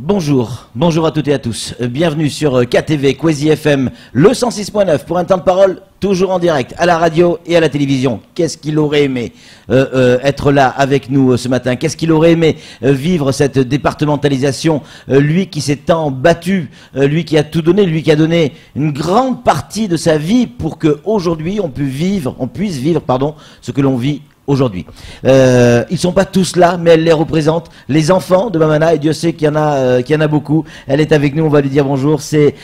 Bonjour, bonjour à toutes et à tous. Bienvenue sur KTV, Kwezi FM, le 106.9 pour un temps de parole toujours en direct, à la radio et à la télévision. Qu'est-ce qu'il aurait aimé être là avec nous ce matin? Qu'est-ce qu'il aurait aimé vivre cette départementalisation? Lui qui s'est tant battu, lui qui a tout donné, lui qui a donné une grande partie de sa vie pour qu'aujourd'hui on puisse vivre, ce que l'on vit aujourd'hui. Ils sont pas tous là, mais elle les représente, les enfants de Bamana, et Dieu sait qu'il y en a beaucoup. Elle est avec nous, on va lui dire bonjour. C'est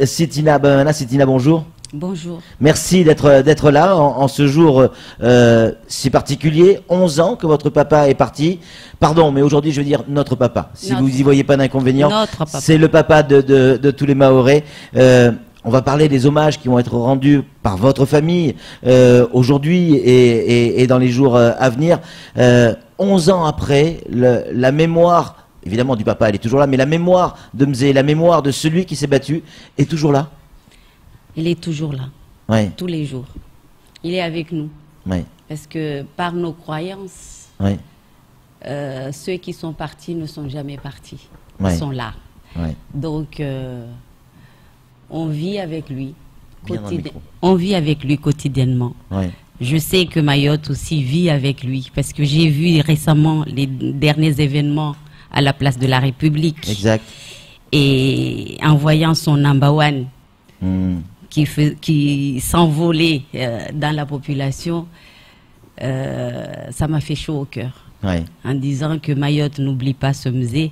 Sitina Bamana. Sitina, bonjour. Bonjour. Merci d'être là en ce jour si particulier. 11 ans que votre papa est parti. Pardon, mais aujourd'hui je veux dire notre papa. Si vous y voyez pas d'inconvénient, c'est le papa de tous les Mahorais. On va parler des hommages qui vont être rendus par votre famille aujourd'hui et dans les jours à venir. 11 ans après, la mémoire, évidemment du papa, elle est toujours là, mais la mémoire de Mzé, la mémoire de celui qui s'est battu est toujours là. Il est toujours là, ouais. Tous les jours. Il est avec nous. Ouais. Parce que par nos croyances, ouais. Ceux qui sont partis ne sont jamais partis. Ouais. Ils sont là. Ouais. Donc, on vit avec lui. On vit avec lui quotidiennement. Ouais. Je sais que Mayotte aussi vit avec lui. Parce que j'ai vu récemment les derniers événements à la place de la République. Exact. Et en voyant son number one qui s'envolait dans la population, ça m'a fait chaud au cœur. Ouais. En disant que Mayotte n'oublie pas ce musée.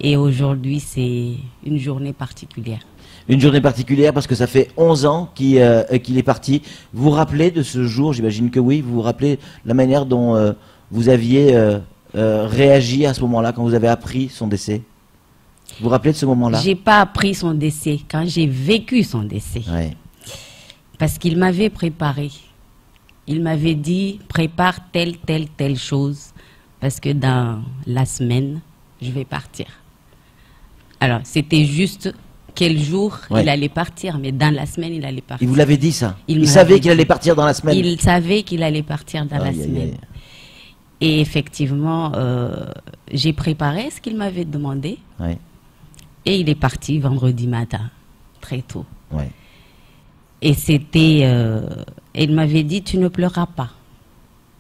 Et aujourd'hui, c'est une journée particulière. Une journée particulière parce que ça fait 11 ans qu'il est parti. Vous vous rappelez de ce jour? J'imagine que oui. Vous vous rappelez la manière dont vous aviez réagi à ce moment-là quand vous avez appris son décès? Vous vous rappelez de ce moment-là? J'ai pas appris son décès quand j'ai vécu son décès. Ouais. Parce qu'il m'avait préparé. Il m'avait dit, prépare telle chose. Parce que dans la semaine, je vais partir. Alors, c'était juste quel jour il allait partir. Mais dans la semaine, il allait partir. Il vous l'avait dit ça? Il savait qu'il allait partir dans la semaine? Il savait qu'il allait partir dans la semaine. Et effectivement, j'ai préparé ce qu'il m'avait demandé. Ouais. Et il est parti vendredi matin, très tôt. Ouais. Et c'était... il m'avait dit, tu ne pleuras pas.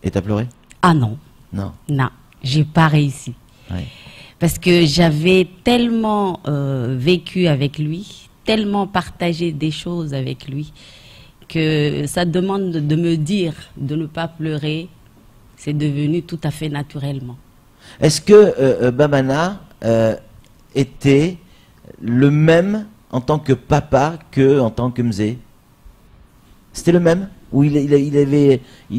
Et t'as pleuré? Ah non. Non. Non, j'ai pas réussi. Ouais. Parce que j'avais tellement vécu avec lui, tellement partagé des choses avec lui, que ça demande de me dire de ne pas pleurer. C'est devenu tout à fait naturellement. Est-ce que Bamana était le même en tant que papa que en tant que Mzé? C'était le même? Ou il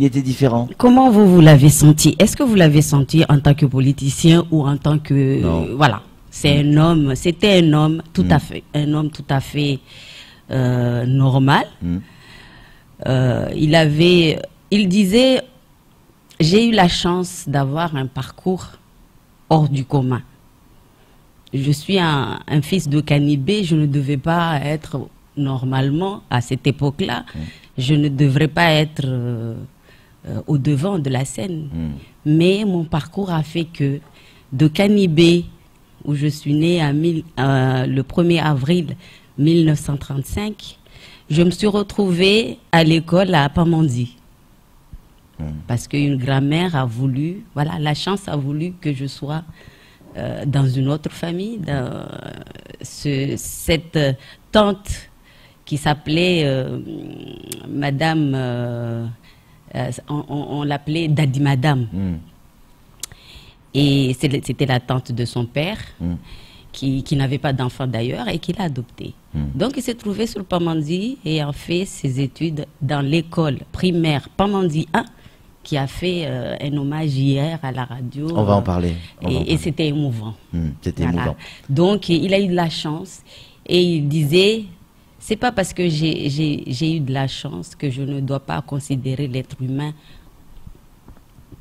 était différent? Comment vous l'avez senti? Est-ce que vous l'avez senti en tant que politicien ou en tant que... Non. Voilà, c'est un homme, c'était un homme tout à fait, normal. Il disait, j'ai eu la chance d'avoir un parcours hors du commun. Je suis un fils de Kanibé, je ne devais pas être normalement à cette époque-là. Je ne devrais pas être au devant de la scène. Mais mon parcours a fait que de Kanibé, où je suis née le 1er avril 1935, je me suis retrouvée à l'école à Pamandzi. Parce qu'une grand-mère a voulu, voilà, la chance a voulu que je sois dans une autre famille, dans cette tante qui s'appelait Madame, on l'appelait Dadi Madame. Et c'était la tante de son père, qui n'avait pas d'enfant d'ailleurs et qui l'a adopté. Donc il s'est trouvé sur le Pamandzi et a fait ses études dans l'école primaire Pamandzi 1, qui a fait un hommage hier à la radio. On va en parler. Et c'était émouvant. C'était émouvant. Donc il a eu de la chance et il disait... C'est pas parce que j'ai eu de la chance que je ne dois pas considérer l'être humain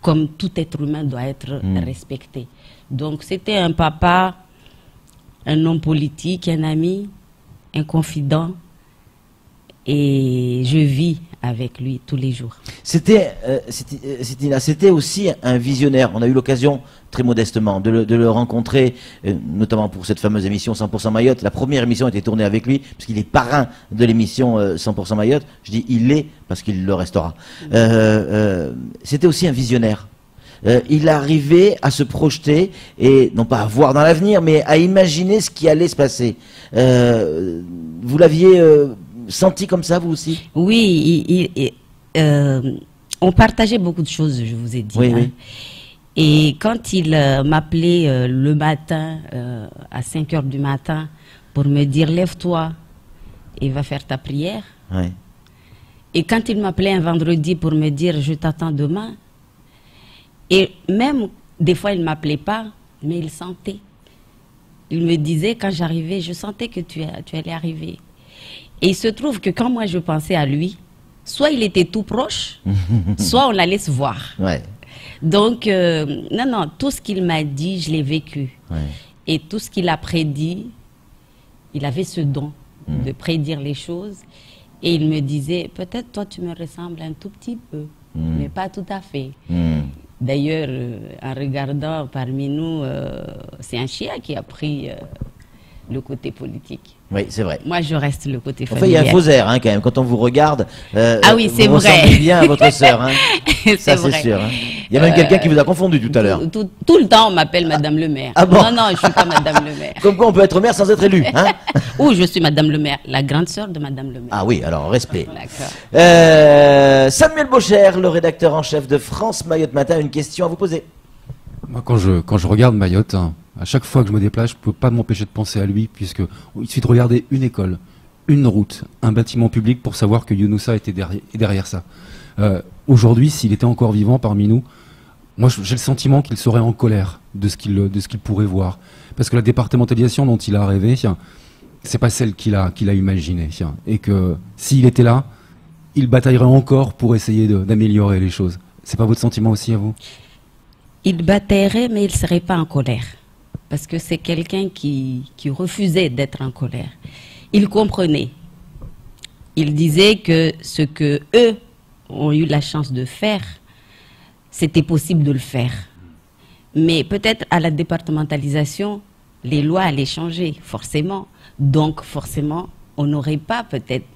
comme tout être humain doit être respecté. Donc c'était un papa, un homme politique, un ami, un confident. Et je vis avec lui tous les jours. C'était aussi un visionnaire. On a eu l'occasion, très modestement, de le rencontrer, notamment pour cette fameuse émission 100% Mayotte. La première émission a été tournée avec lui, puisqu'il est parrain de l'émission 100% Mayotte. Je dis il est, parce qu'il le restera. C'était aussi un visionnaire. Il arrivait à se projeter, et non pas à voir dans l'avenir, mais à imaginer ce qui allait se passer. Vous l'aviez senti comme ça, vous aussi? Oui, on partageait beaucoup de choses, je vous ai dit. Oui, hein. oui. Et quand il m'appelait le matin, à 5 heures du matin, pour me dire « Lève-toi et va faire ta prière Ouais. ». Et quand il m'appelait un vendredi pour me dire « Je t'attends demain », et même des fois il ne m'appelait pas, mais il sentait. Il me disait quand j'arrivais, je sentais que tu allais arriver. Et il se trouve que quand moi je pensais à lui, soit il était tout proche, soit on allait se voir. Ouais. Donc, non, tout ce qu'il m'a dit, je l'ai vécu. Ouais. Et tout ce qu'il a prédit, il avait ce don de prédire les choses. Et il me disait, peut-être toi tu me ressembles un tout petit peu, mais pas tout à fait. D'ailleurs, en regardant parmi nous, c'est un chien qui a pris le côté politique. Oui, c'est vrai. Moi, je reste le côté Enfin, il y familial. a un faux air, hein, quand même. Quand on vous regarde, Ah oui, c'est vous vrai. ressemblez bien à votre sœur. Hein. Ça, c'est vrai. sûr. Hein. Il y a même quelqu'un qui vous a confondu tout à l'heure. Tout le temps, on m'appelle Madame le maire. Ah bon? Non, je suis pas Madame le maire. Comme quoi, on peut être maire sans être élu. Hein. Ou je suis Madame le maire, la grande sœur de Madame le maire. Ah oui, alors respect. D'accord. Samuel Bocher, le rédacteur en chef de France Mayotte Matin, une question à vous poser. Moi, quand je regarde Mayotte, hein, à chaque fois que je me déplace, je ne peux pas m'empêcher de penser à lui, puisque il suffit de regarder une école, une route, un bâtiment public pour savoir que Younoussa était derrière ça. Aujourd'hui, s'il était encore vivant parmi nous, moi j'ai le sentiment qu'il serait en colère de ce qu'il pourrait voir. Parce que la départementalisation dont il a rêvé, c'est pas celle qu'il a imaginée. Et que s'il était là, il bataillerait encore pour essayer d'améliorer les choses. C'est pas votre sentiment aussi à vous? Il bataillerait, mais il ne serait pas en colère. Parce que c'est quelqu'un qui refusait d'être en colère. Il comprenait. Il disait que ce que eux ont eu la chance de faire, c'était possible de le faire. Mais peut-être à la départementalisation, les lois allaient changer, forcément. Donc, forcément, on n'aurait pas peut-être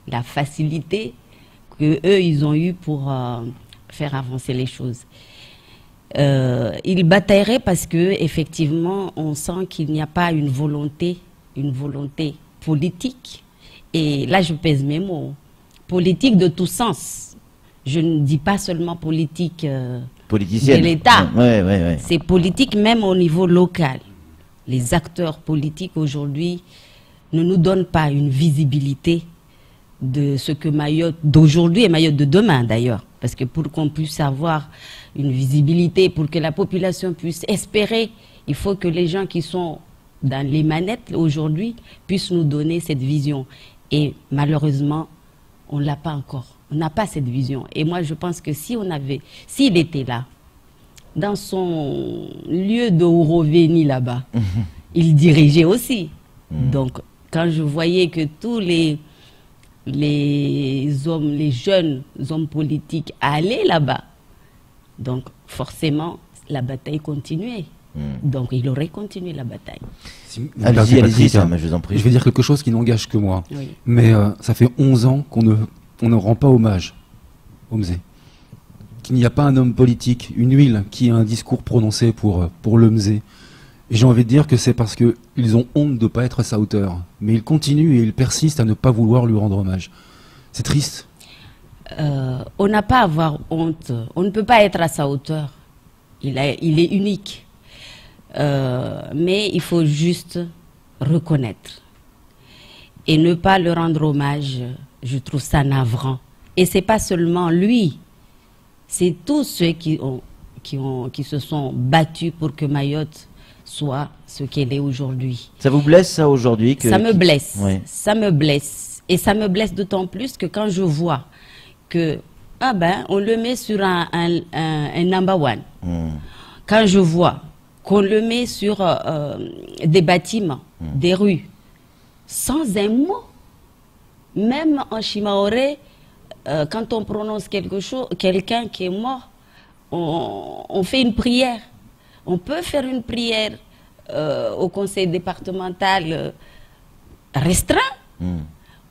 la facilité que eux ils ont eu pour faire avancer les choses. Il bataillerait parce que effectivement, on sent qu'il n'y a pas une volonté politique. Et là, je pèse mes mots. Politique de tous sens. Je ne dis pas seulement politique Politicienne. de l'État. Ouais. C'est politique même au niveau local. Les acteurs politiques aujourd'hui ne nous donnent pas une visibilité de ce que Mayotte d'aujourd'hui et Mayotte de demain d'ailleurs. Parce que pour qu'on puisse avoir une visibilité, pour que la population puisse espérer, il faut que les gens qui sont dans les manettes aujourd'hui puissent nous donner cette vision. Et malheureusement, on ne l'a pas encore. On n'a pas cette vision. Et moi, je pense que s'il était là, dans son lieu de Ouroveni là-bas, il dirigeait aussi. Donc, quand je voyais que tous les jeunes hommes politiques allaient là-bas, donc forcément, la bataille continuait. Donc, il aurait continué la bataille. Allez-y, Sam, je vous en prie. Je vais dire quelque chose qui n'engage que moi. Oui. Mais ça fait 11 ans qu'on ne rend pas hommage au Mzé. Qu'il n'y a pas un homme politique, une huile, qui a un discours prononcé pour le Mzé. Et j'ai envie de dire que c'est parce qu'ils ont honte de ne pas être à sa hauteur. Mais ils continuent et ils persistent à ne pas vouloir lui rendre hommage. C'est triste. On n'a pas à avoir honte. On ne peut pas être à sa hauteur. Il est unique. Mais il faut juste reconnaître. Et ne pas le rendre hommage, je trouve ça navrant. Et c'est pas seulement lui. C'est tous ceux qui se sont battus pour que Mayotte soit ce qu'elle est aujourd'hui. Ça vous blesse, ça, aujourd'hui Ça me blesse. Ouais. Ça me blesse. Et ça me blesse d'autant plus que quand je vois que, on le met sur un number one. Quand je vois qu'on le met sur des bâtiments, des rues, sans un mot, même en Chimaoré, quand on prononce quelque chose, quelqu'un qui est mort, on fait une prière. On peut faire une prière au conseil départemental restreint.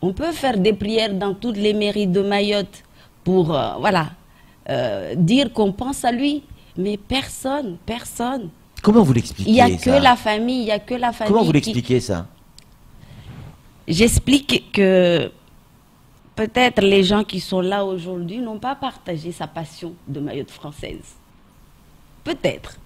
On peut faire des prières dans toutes les mairies de Mayotte pour voilà, dire qu'on pense à lui. Mais personne. Comment vous l'expliquez? Il n'y a que la famille, il n'y a que la famille. Comment vous l'expliquez ça? J'explique que peut-être les gens qui sont là aujourd'hui n'ont pas partagé sa passion de Mayotte française. Peut-être.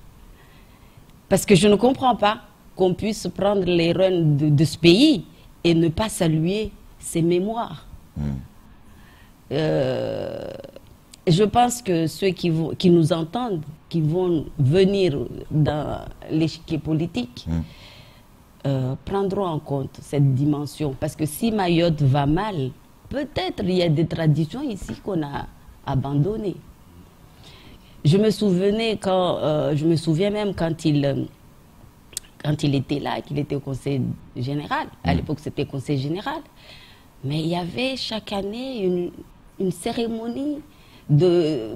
Parce que je ne comprends pas qu'on puisse prendre les rênes de ce pays et ne pas saluer ses mémoires. Je pense que ceux qui nous entendent, qui vont venir dans l'échiquier politique, prendront en compte cette dimension. Parce que si Mayotte va mal, peut-être il y a des traditions ici qu'on a abandonnées. Je me souviens même quand il était là, qu'il était au conseil général. À l'époque, c'était conseil général. Mais il y avait chaque année une cérémonie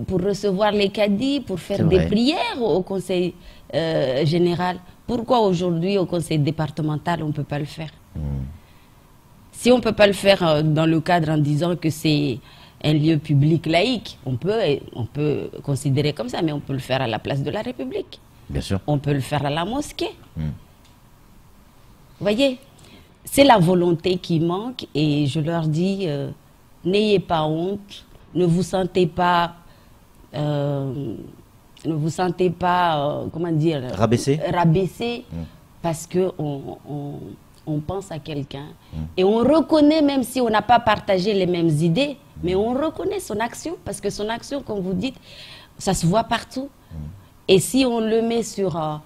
pour recevoir les caddies, pour faire des prières au conseil général. Pourquoi aujourd'hui, au conseil départemental, on ne peut pas le faire? Si on ne peut pas le faire dans le cadre en disant que c'est un lieu public laïque, on peut considérer comme ça, mais on peut le faire à la place de la République. Bien sûr. On peut le faire à la mosquée. Vous voyez, c'est la volonté qui manque et je leur dis, n'ayez pas honte, ne vous sentez pas, comment dire, rabaissé parce que on pense à quelqu'un et on reconnaît, même si on n'a pas partagé les mêmes idées, mais on reconnaît son action parce que son action, comme vous dites, ça se voit partout. Et si on le met sur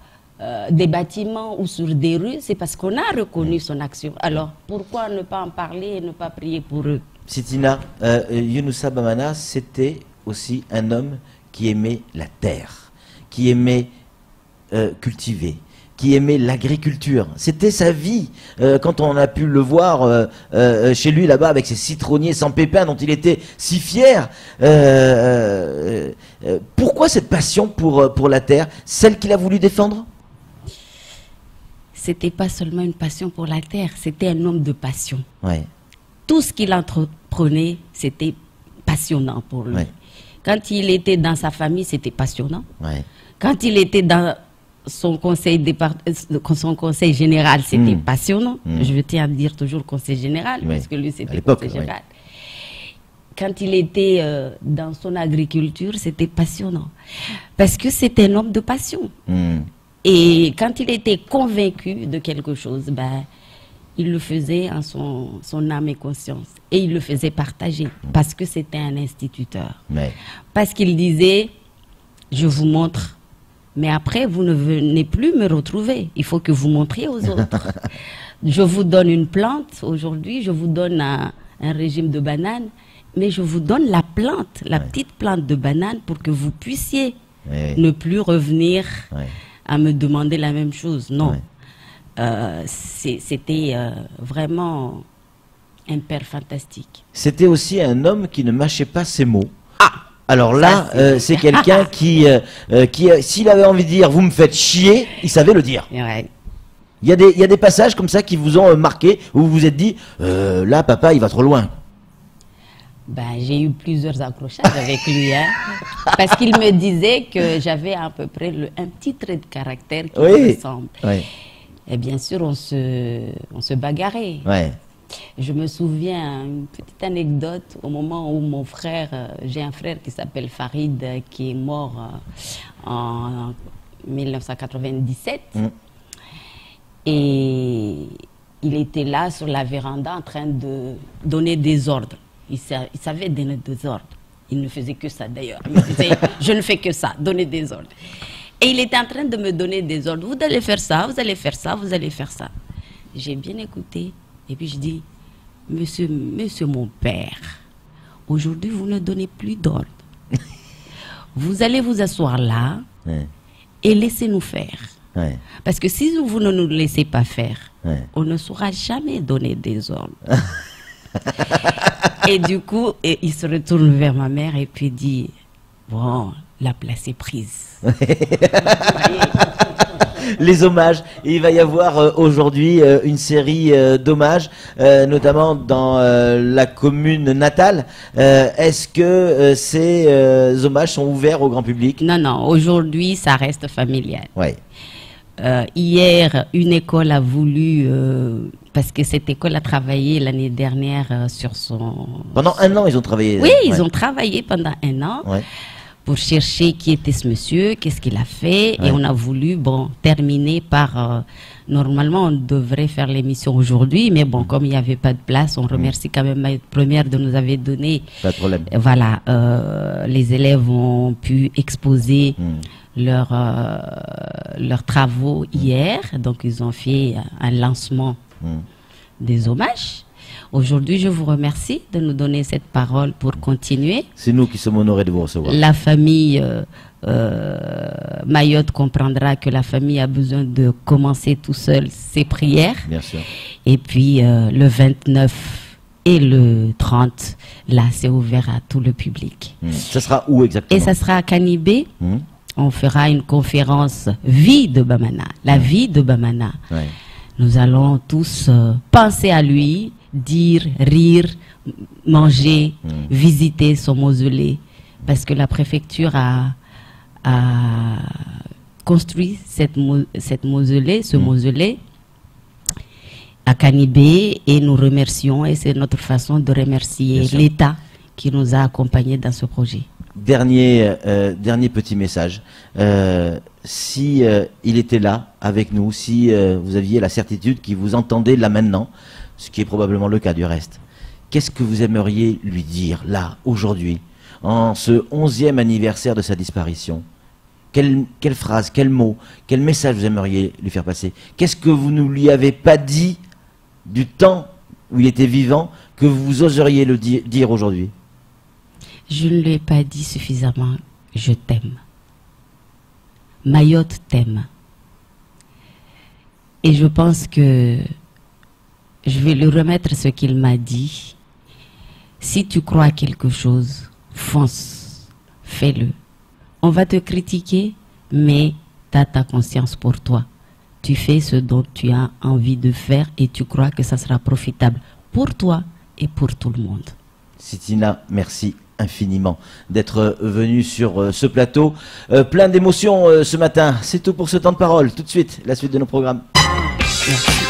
des bâtiments ou sur des rues, c'est parce qu'on a reconnu son action. Alors, pourquoi ne pas en parler et ne pas prier pour eux? Sitina, Younoussa Bamana, c'était aussi un homme qui aimait la terre, qui aimait cultiver, qui aimait l'agriculture. C'était sa vie. Quand on a pu le voir chez lui là-bas avec ses citronniers sans pépins dont il était si fier. Pourquoi cette passion pour la terre, celle qu'il a voulu défendre? C'était pas seulement une passion pour la terre, c'était un homme de passion. Ouais. Tout ce qu'il entreprenait, c'était passionnant pour lui. Ouais. Quand il était dans sa famille, c'était passionnant. Ouais. Quand il était dans son conseil général, c'était passionnant. Je tiens à dire toujours conseil général, parce que lui, c'était conseil général. Quand il était dans son agriculture, c'était passionnant. Parce que c'était un homme de passion. Et quand il était convaincu de quelque chose, ben, il le faisait en son âme et conscience. Et il le faisait partager, parce que c'était un instituteur. Ouais. Parce qu'il disait, je vous montre, mais après, vous ne venez plus me retrouver. Il faut que vous montriez aux autres. Je vous donne une plante, aujourd'hui, je vous donne un régime de bananes, mais je vous donne la plante, la petite plante de banane, pour que vous puissiez ne plus revenir à me demander la même chose. Non. C'était vraiment un père fantastique. C'était aussi un homme qui ne mâchait pas ses mots. Alors là, c'est quelqu'un qui s'il avait envie de dire « vous me faites chier », il savait le dire. Ouais. Il y a des passages comme ça qui vous ont marqué, où vous vous êtes dit « là, papa, il va trop loin ». Ben, j'ai eu plusieurs accrochages avec lui, hein, parce qu'il me disait que j'avais à peu près un petit trait de caractère qui me ressemble. Oui. Et bien sûr, on se bagarrait. Ouais. Je me souviens, une petite anecdote, au moment où mon frère, j'ai un frère qui s'appelle Farid, qui est mort en 1997. Et il était là sur la véranda en train de donner des ordres. Il savait donner des ordres. Il ne faisait que ça d'ailleurs. Il me disait, je ne fais que ça, donner des ordres. Et il était en train de me donner des ordres. Vous allez faire ça, vous allez faire ça, vous allez faire ça. J'ai bien écouté. Et puis je dis, monsieur mon père, aujourd'hui vous ne donnez plus d'ordre. Vous allez vous asseoir là et laissez-nous faire. Ouais. Parce que si vous ne nous laissez pas faire, on ne saura jamais donner des ordres. Et du coup, il se retourne vers ma mère et puis dit, bon, la place est prise. Les hommages. Et il va y avoir aujourd'hui une série d'hommages, notamment dans la commune natale. Est-ce que ces hommages sont ouverts au grand public? Non, non, aujourd'hui, ça reste familial. Ouais. Hier, une école a voulu, parce que cette école a travaillé l'année dernière sur son... Pendant un an, ils ont travaillé. Oui, ils ont travaillé pendant un an. Ouais. Pour chercher qui était ce monsieur, qu'est-ce qu'il a fait, Ouais. et on a voulu, bon, terminer par... normalement, on devrait faire l'émission aujourd'hui, mais bon, comme il n'y avait pas de place, on remercie quand même Mayotte Première de nous avoir donné... Pas de problème. Voilà, les élèves ont pu exposer leurs travaux hier, donc ils ont fait un lancement des hommages. Aujourd'hui, je vous remercie de nous donner cette parole pour continuer. C'est nous qui sommes honorés de vous recevoir. La famille Mayotte comprendra que la famille a besoin de commencer tout seul ses prières. Bien sûr. Et puis le 29 et le 30, là, c'est ouvert à tout le public. Ça sera où exactement? Et ça sera à Kanibé. On fera une conférence Vie de Bamana. La vie de Bamana. Ouais. Nous allons tous penser à lui, dire, rire, manger, visiter son mausolée. Parce que la préfecture a construit cette mausolée, ce mausolée à Kanibé, et nous remercions, et c'est notre façon de remercier l'État qui nous a accompagnés dans ce projet. Dernier petit message. Si il était là avec nous, si vous aviez la certitude qu'il vous entendait là maintenant, ce qui est probablement le cas du reste, qu'est-ce que vous aimeriez lui dire là, aujourd'hui, en ce 11e anniversaire de sa disparition? Quelle phrase, quel mot, quel message vous aimeriez lui faire passer? Qu'est-ce que vous ne lui avez pas dit du temps où il était vivant que vous oseriez le dire aujourd'hui? Je ne lui ai pas dit suffisamment, je t'aime. Mayotte t'aime. Et je pense que je vais lui remettre ce qu'il m'a dit. Si tu crois à quelque chose, fonce, fais-le. On va te critiquer, mais tu as ta conscience pour toi. Tu fais ce dont tu as envie de faire et tu crois que ça sera profitable pour toi et pour tout le monde. Sitina, merci infiniment d'être venu sur ce plateau. Plein d'émotions ce matin. C'est tout pour ce temps de parole. Tout de suite, la suite de nos programmes. Merci.